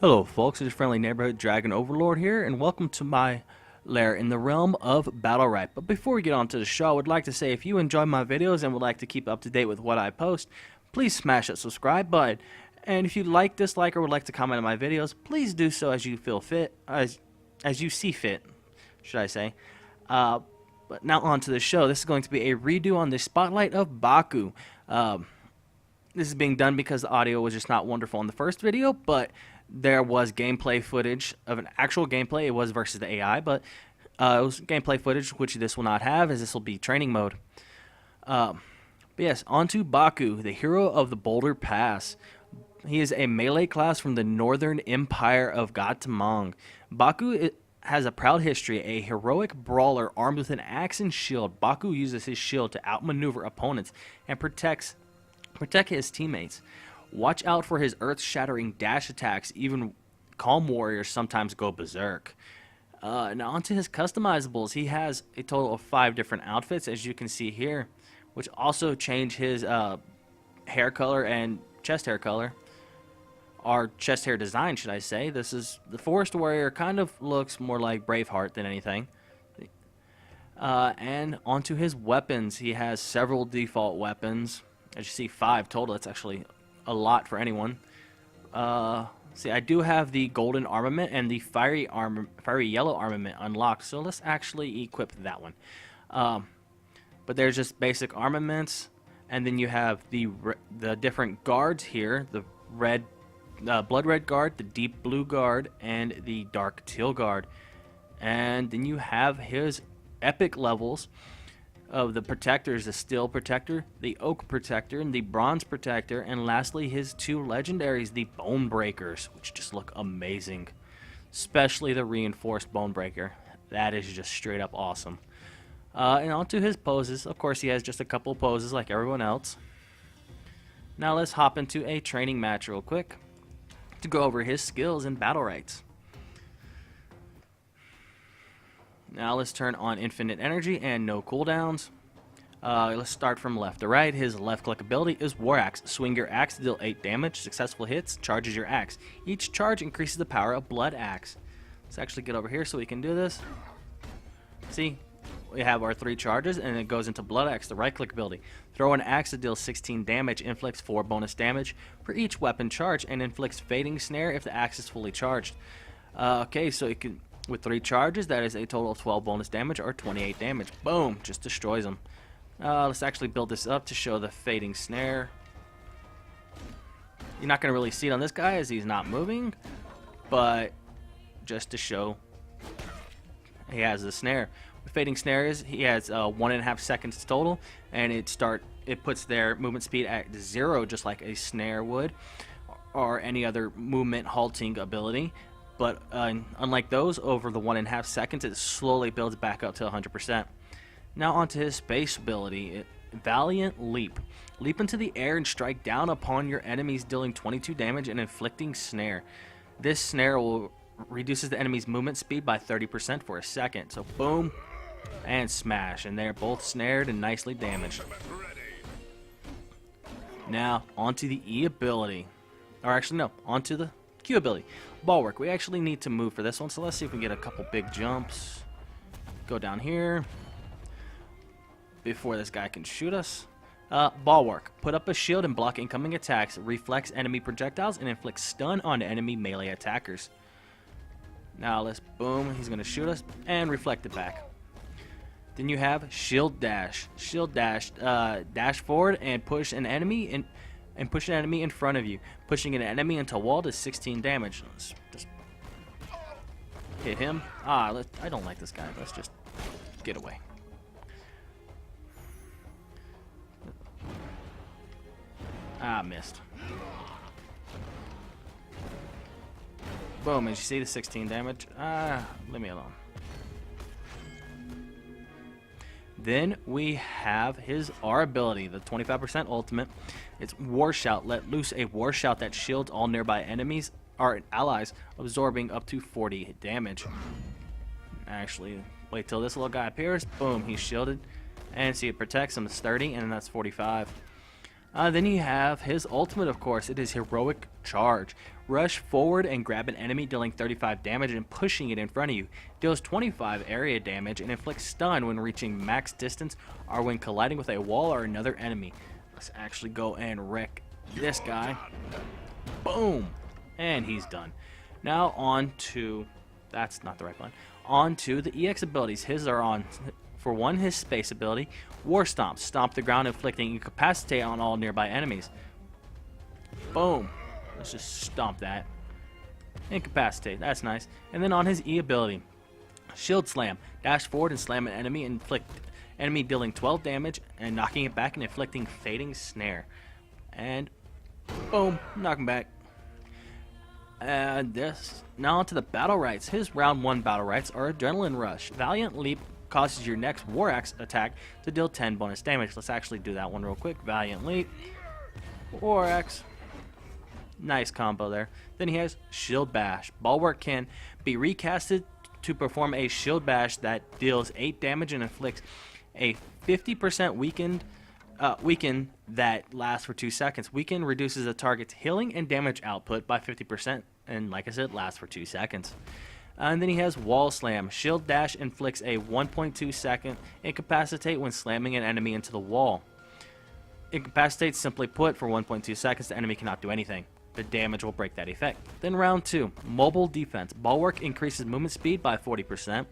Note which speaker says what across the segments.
Speaker 1: Hello folks, it's your friendly neighborhood dragon overlord here, and welcome to my lair in the realm of Battlerite. But before we get on to the show, I would like to say if you enjoy my videos and would like to keep up to date with what I post, please smash that subscribe button. And if you like, dislike, or would like to comment on my videos, please do so as you feel fit, as you see fit, should I say. But now on to the show. This is going to be a redo on the Spotlight of Bakko. This is being done because the audio was just not wonderful in the first video, but there was gameplay footage of an actual gameplay. It was versus the AI, but it was gameplay footage, which this will not have, as this will be training mode. But yes, on to Bakko, the hero of the Boulder Pass. He is a melee class from the Northern Empire of Gatamang. Bakko has a proud history, a heroic brawler armed with an axe and shield. Bakko uses his shield to outmaneuver opponents and protect his teammates. Watch out for his earth-shattering dash attacks. Even calm warriors sometimes go berserk. Now onto his customizables. He has a total of 5 different outfits, as you can see here, which also change his hair color and chest hair color. Or chest hair design, should I say. This is the Forest Warrior, kind of looks more like Braveheart than anything. And onto his weapons. He has several default weapons. As you see, 5 total. That's actually a lot for anyone. See, I do have the golden armament and the fiery yellow armament unlocked, so let's actually equip that one. But there's just basic armaments, and then you have the different guards here: the blood red guard, the deep blue guard, and the dark teal guard. And then you have his epic levels of the protectors: the steel protector, the oak protector, and the bronze protector, and lastly his 2 legendaries, the bone breakers, which just look amazing, especially the reinforced bone breaker. That is just straight up awesome. And onto his poses. Of course, he has just a couple poses like everyone else. Now let's hop into a training match real quick to go over his skills in Battlerite. Now let's turn on infinite energy and no cooldowns. Let's start from left to right. His left click ability is War Axe. Swing your axe to deal 8 damage. Successful hits charges your axe. Each charge increases the power of Blood Axe. Let's actually get over here so we can do this. See, we have our 3 charges, and it goes into Blood Axe, the right click ability. Throw an axe to deal 16 damage, inflicts 4 bonus damage for each weapon charge, and inflicts Fading Snare if the axe is fully charged. Okay, so it can, with 3 charges, that is a total of 12 bonus damage or 28 damage. Boom, just destroys them. Let's actually build this up to show the Fading Snare. You're not going to really see it on this guy as he's not moving, but just to show he has the snare. With Fading Snare is he has 1.5 seconds total, and it puts their movement speed at 0, just like a snare would, or any other movement halting ability. But unlike those, over the 1.5 seconds, it slowly builds back up to 100%. Now onto his space ability, Valiant Leap. Leap into the air and strike down upon your enemies, dealing 22 damage and inflicting snare. This snare will reduces the enemy's movement speed by 30% for a second. So boom, and smash, and they're both snared and nicely damaged. Now onto the E ability, or actually no, onto the Q ability, Bulwark. We actually need to move for this one, so let's see if we can get a couple big jumps. Go down here before this guy can shoot us. Bulwark. Put up a shield and block incoming attacks, reflects enemy projectiles, and inflicts stun on enemy melee attackers. Now let's boom, he's going to shoot us and reflect it back. Then you have Shield Dash. Shield Dash, dash forward and push an enemy in front of you. Pushing an enemy into a wall does 16 damage. Let's just hit him. I don't like this guy. Let's just get away. Missed. Boom, as you see the 16 damage. Leave me alone. Then we have his R ability, the 25% ultimate. It's War Shout. Let loose a War Shout that shields all nearby enemies or allies, absorbing up to 40 damage. Actually, wait till this little guy appears. Boom, he's shielded. And see, it protects him. It's 30, and that's 45. Then you have his ultimate, of course. It is Heroic Charge. Rush forward and grab an enemy, dealing 35 damage and pushing it in front of you. Deals 25 area damage and inflicts stun when reaching max distance or when colliding with a wall or another enemy. Let's actually go and wreck this guy. Boom! And he's done. Now on to... That's not the right one. On to the EX abilities. His are on... For one, his space ability, War Stomp. Stomp the ground, inflicting incapacitate on all nearby enemies. Boom. Let's just stomp that. Incapacitate. That's nice. And then on his E ability, Shield Slam. Dash forward and slam an enemy, inflict enemy dealing 12 damage and knocking it back and inflicting Fading Snare. And boom, knock him back. And this. Now onto the Battlerites. His round 1 Battlerites are Adrenaline Rush. Valiant Leap causes your next War Axe attack to deal 10 bonus damage. Let's actually do that one real quick. Valiant Leap, War Axe. Nice combo there. Then he has Shield Bash. Bulwark can be recasted to perform a Shield Bash that deals 8 damage and inflicts a 50% weaken that lasts for 2 seconds. Weaken reduces a target's healing and damage output by 50%, and like I said, lasts for 2 seconds. And then he has Wall Slam. Shield Dash inflicts a 1.2 second incapacitate when slamming an enemy into the wall. Incapacitate, simply put, for 1.2 seconds, the enemy cannot do anything. The damage will break that effect. Then round 2, Mobile Defense. Bulwark increases movement speed by 40%.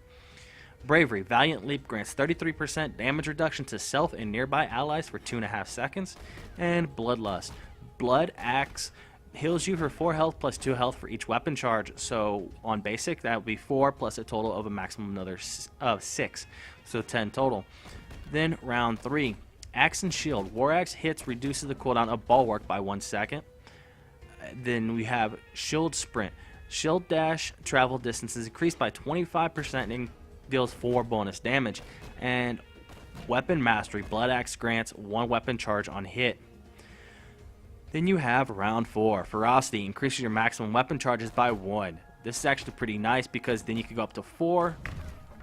Speaker 1: Bravery. Valiant Leap grants 33% damage reduction to self and nearby allies for 2.5 seconds. And Bloodlust. Blood Axe heals you for 4 health plus 2 health for each weapon charge. So on basic, that would be 4 plus a total of a maximum another 6. So 10 total. Then round 3, Axe and Shield. War Axe hits reduces the cooldown of Bulwark by 1 second. Then we have Shield Sprint. Shield Dash travel distance is increased by 25% and deals 4 bonus damage. And Weapon Mastery. Blood Axe grants 1 weapon charge on hit. Then you have round 4, Ferocity. Increases your maximum weapon charges by 1. This is actually pretty nice because then you can go up to 4,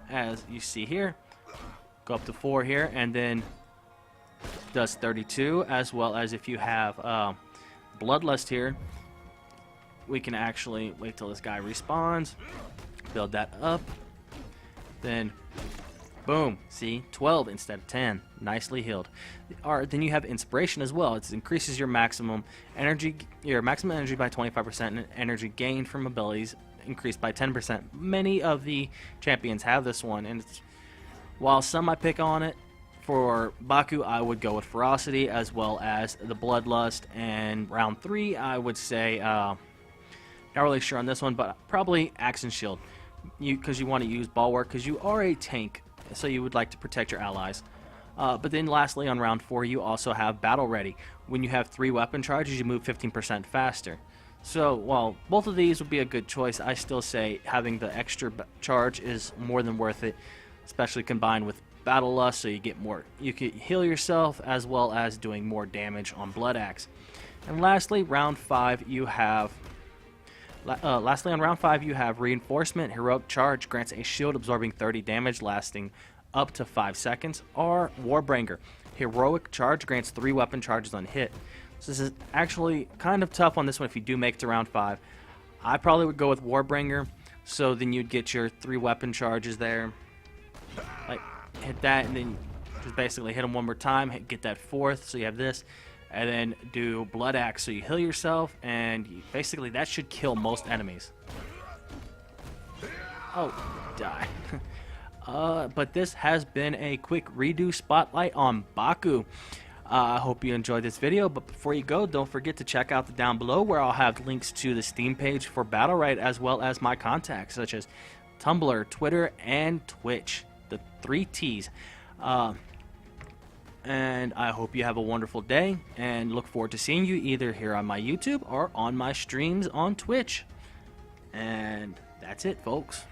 Speaker 1: as you see here. Go up to 4 here, and then does 32, as well as if you have Bloodlust here, we can actually wait till this guy respawns, build that up, then boom, see, 12 instead of 10. Nicely healed. Then you have Inspiration as well. It increases your maximum energy by 25% and energy gained from abilities increased by 10%. Many of the champions have this one, and while some I pick on it, for Bakko I would go with Ferocity as well as the Bloodlust. And round 3 I would say, not really sure on this one, but probably Axe and Shield. Because you want to use Bulwark because you are a tank, so you would like to protect your allies. But then lastly, on round 4, you also have Battle Ready. When you have 3 weapon charges, you move 15% faster. So while both of these would be a good choice, I still say having the extra charge is more than worth it, especially combined with Battle Lust, so you get more. You can heal yourself as well as doing more damage on Blood Axe. And lastly, round 5, you have. Lastly, on round 5, you have Reinforcement. Heroic Charge grants a shield absorbing 30 damage lasting up to 5 seconds. Or Warbringer. Heroic Charge grants 3 weapon charges on hit. So this is actually kind of tough on this one if you do make it to round 5. I probably would go with Warbringer, so then you'd get your 3 weapon charges there. Like, hit that, and then just basically hit them one more time, get that 4th, so you have this. And then do Blood Axe, so you heal yourself, and basically that should kill most enemies. Oh, die. But this has been a quick redo spotlight on Bakko. I hope you enjoyed this video, but before you go, don't forget to check out the down below where I'll have links to the Steam page for Battlerite as well as my contacts such as Tumblr, Twitter, and Twitch. The 3 T's. And I hope you have a wonderful day and look forward to seeing you either here on my YouTube or on my streams on Twitch. And that's it, folks.